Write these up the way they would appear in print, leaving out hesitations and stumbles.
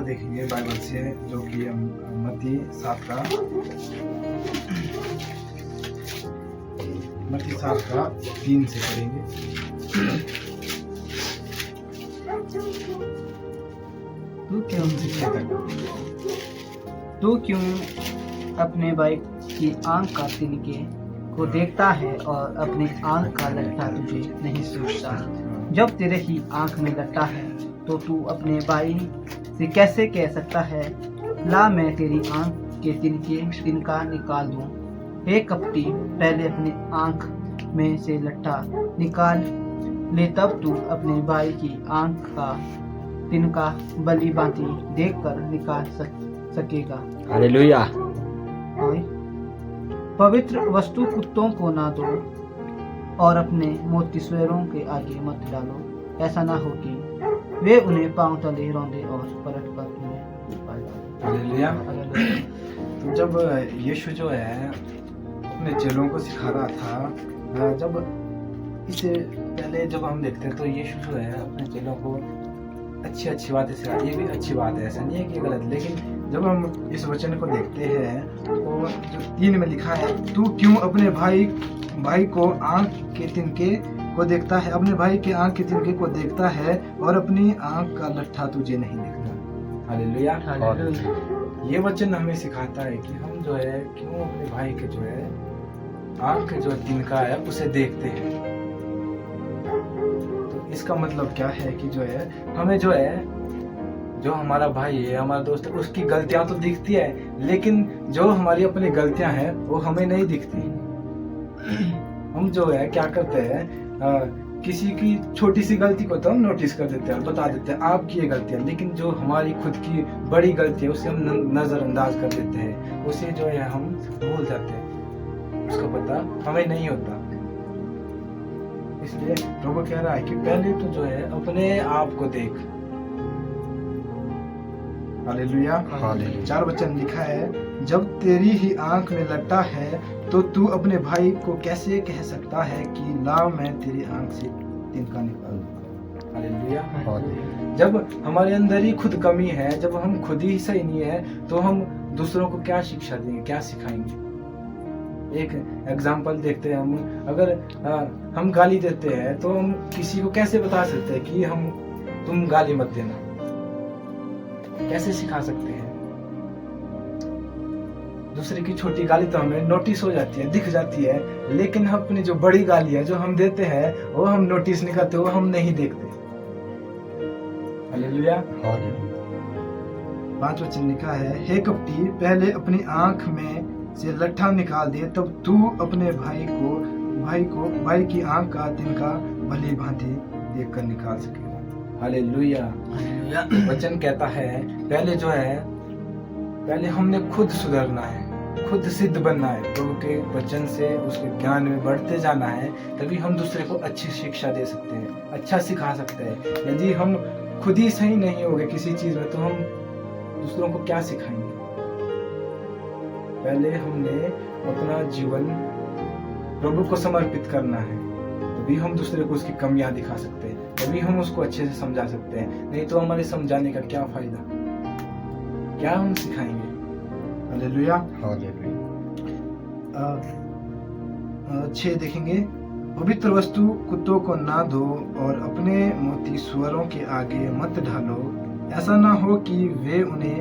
को देखेंगे बाइबल से, जो कि हम मत्ती 7 से पढ़ेंगे। तू क्यों अपने भाई की आंख का तिनके को देखता है और अपनी आंख का लट्टा तुझे नहीं सोचता? जब तेरे ही आंख में लट्टा है तो तू अपने भाई से कैसे कह सकता है, ला मैं तेरी आंख के तिनका निकाल दूं? हे कपटी, पहले अपनी आंख में से लट्टा निकाल ले, तब तू अपने भाई की आंख का तिनका भली भांति देखकर निकाल सकेगा। हालेलुया। पवित्र वस्तु कुत्तों को ना दो और अपने मोती सूअरों के आगे मत डालो, ऐसा ना हो कि वे उन्हें पांव तले रौंदे और पलट कर उन्हें पाल डालें। हालेलुया। तो जब यीशु जो है अपने चेलों को सिखा रहा था, जब इससे पहले जब हम देखते हैं तो यीशु जो है अपने चेलों को अच्छी बातें सिखा, ये भी अच्छी बात है, ऐसा नहीं है कि गलत। लेकिन जब हम इस वचन को देखते हैं तो जो 3 में लिखा है, तू क्यों अपने भाई को आंख के तिनके को देखता है, अपने भाई के आंख के तिनके को देखता है और अपनी आंख का लट्ठा तुझे नहीं देखता। हालेलुया। ये वचन हमें सिखाता है कि हम जो है क्यों अपने भाई के जो है आंख जो तिनका है उसे देखते हैं। तो इसका मतलब क्या है कि जो है हमें जो है, जो हमारा भाई है, हमारा दोस्त है, उसकी गलतियां तो दिखती है, लेकिन जो हमारी अपनी गलतियां हैं वो हमें नहीं दिखती। हम जो है क्या करते हैं, किसी की छोटी सी गलती को तो हम नोटिस कर देते हैं, बता देते हैं आपकी ये गलती है, लेकिन जो हमारी खुद की बड़ी गलती है उसे हम नजरअंदाज कर देते हैं, उसे जो है हम भूल जाते हैं, उसका पता हमें नहीं होता। इसलिए प्रभु कह रहा है कि पहले तो जो है अपने आप को देख। हालेलुया। 4 वचन लिखा है, जब तेरी ही आंख में लट्टा है तो तू अपने भाई को कैसे कह सकता है कि ला मैं तेरी आंख से तिनका निकाल दूं? हालेलुया। जब हमारे अंदर ही खुद कमी है, जब हम खुद ही सही नहीं है, तो हम दूसरों को क्या शिक्षा देंगे, क्या सिखाएंगे? एक एग्जाम्पल देखते हैं हम, अगर हम गाली देते हैं तो हम किसी को कैसे बता सकते हैं कि तुम गाली मत देना, कैसे सिखा सकते हैं? दूसरे की छोटी गाली तो हमें नोटिस हो जाती है, दिख जाती है, लेकिन अपनी जो बड़ी गाली है जो हम देते हैं वो हम नोटिस नहीं करते, वो हम नहीं देखते। हालेलुया। 5 वचन लिखा है, हे कपटी, पहले अपनी आंख में से लट्ठा निकाल दे, तब तू अपने भाई की आंख का तिनका भली भांति देखकर निकाल सकेगा। हालेलुया। वचन कहता है पहले हमने खुद सुधरना है, खुद सिद्ध बनना है, प्रभु के वचन से उसके ज्ञान में बढ़ते जाना है, तभी हम दूसरे को अच्छी शिक्षा दे सकते हैं, अच्छा सिखा सकते हैं। यदि हम खुद ही सही नहीं होंगे किसी चीज में तो हम दूसरों को क्या सिखाएंगे? पहले हमने अपना जीवन प्रभु को समर्पित करना है, तभी हम दूसरे को उसकी कमियां दिखा सकते हैं, तभी हम उसको अच्छे से समझा सकते हैं। नहीं तो हमारे समझाने का क्या फायदा, क्या हम सिखाएंगे? हालेलुया। 6 देखेंगे, पवित्र वस्तु कुत्तों को ना दो और अपने मोती सूअरों के आगे मत डालो, ऐसा ना हो कि वे उन्हें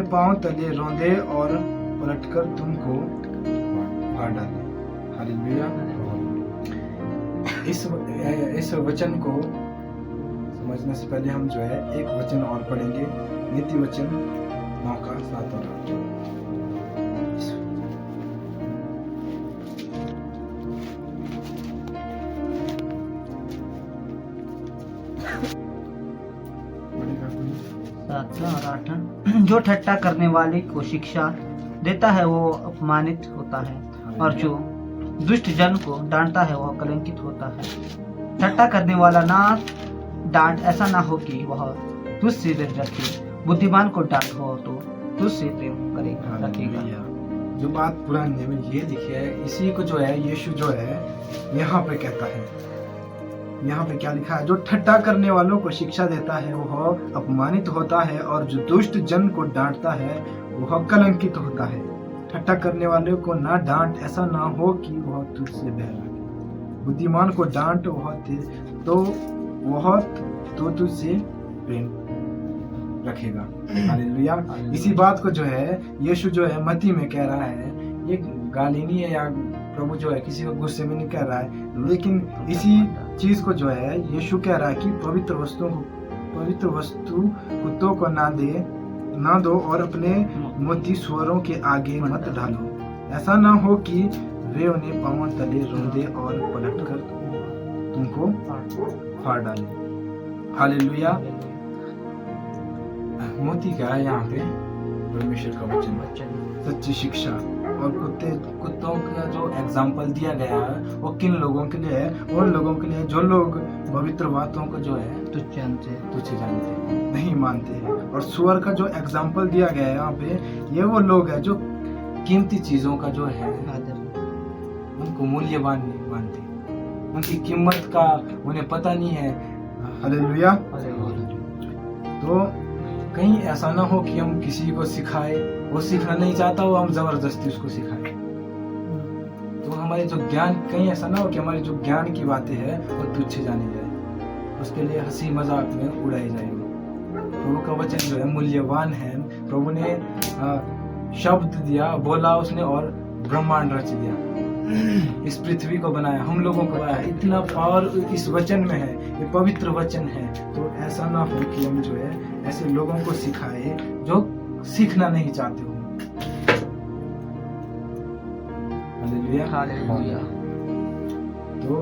पांव तले रौंदे और पलटकर तुमको फाड़ डाले। हालेलुया। इस वचन को समझने से पहले हम जो है एक वचन और पढ़ेंगे, नीति वचन 9 का 7 और 8। जो ठट्टा करने वाले को शिक्षा देता है वो अपमानित होता है, और जो दुष्ट जन को डांटता है वह कलंकित होता है। ठट्टा करने वाला ना डांट, ऐसा ना हो कि वह तुझसे बैर रखे, बुद्धिमान को डांट हो तो तुझसे प्रेम करेगा रखेगा। जो बात पुराने नियम में ये लिखी है, इसी को जो है यीशु जो है यहाँ पे कहता है। यहाँ पे क्या लिखा है, जो ठट्ठा करने वालों को शिक्षा देता है वह अपमानित होता है, और जो दुष्ट जन को डांटता है वह कलंकित होता है। ठट्ठा करने वाले को ना डांट, ऐसा ना हो कि वह तुझसे बहला। बुद्धिमान को डांट वह तो तुझसे प्रेम रखेगा। हालेलुया। इसी बात को जो है यीशु जो है मत्ती में कह रहा है, ये गाली नहीं है या प्रभु जो है किसी को गुस्से में नहीं कह रहा है, लेकिन इसी चीज को जो है यीशु कह रहा है कि पवित्र वस्तु कुत्तों को ना दो और अपने मोती सुअरों के आगे मत डालो, ऐसा ना हो कि वे उन्हें पांव तले रौंदे और पलटकर तुमको फाड़ डाले। हालेलुया। मोती क्या है यहाँ पे? परमेश्वर का वचन, सच्ची शिक्षा। और कुत्तों का जो एग्जाम्पल दिया गया है वो किन लोगों के लिए है? उन लोगों के लिए जो लोग पवित्र बातों को जो है तुच्छ जानते नहीं मानते हैं। और सुअर का जो एग्जाम्पल दिया गया है यहाँ पे, ये वो लोग हैं जो कीमती चीजों का जो है उनको मूल्यवान नहीं मानते, उनकी कीमत का उन्हें पता नहीं है। हालेलुया। तो कहीं ऐसा ना हो कि हम किसी को सिखाए, वो सीखना नहीं चाहता हो, हम जबरदस्ती उसको सिखाए। तो हमारे जो ज्ञान, कहीं ऐसा ना हो कि हमारी जो ज्ञान की बातें हैं वो तुच्छ जानी जाए, उसके लिए हंसी मजाक में उड़ाई जाएगी। प्रभु का वचन जो है मूल्यवान है। प्रभु ने शब्द दिया, बोला उसने, और ब्रह्मांड रच दिया, इस पृथ्वी को बनाया, हम लोगों को बनाया। इतना पावर इस वचन में है, ये पवित्र वचन है। तो ऐसा ना हो कि हम जो है ऐसे लोगों को सिखाए जो सीखना नहीं चाहते हो। हालेलुया। तो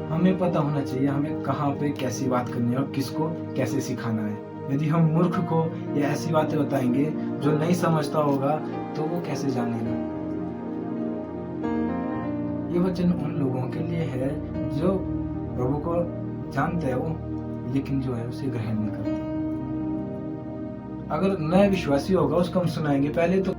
हमें पता होना चाहिए हमें कहाँ पे कैसी बात करनी है और किसको कैसे सिखाना है। यदि हम मूर्ख को ये ऐसी बातें बताएंगे जो नहीं समझता होगा तो वो कैसे जानेगा। ये वचन उन लोगों के लिए है जो प्रभु को जानते हैं वो, लेकिन जो है उसे ग्रहण नहीं करते। अगर नया विश्वासी होगा उसको हम सुनाएंगे, पहले तो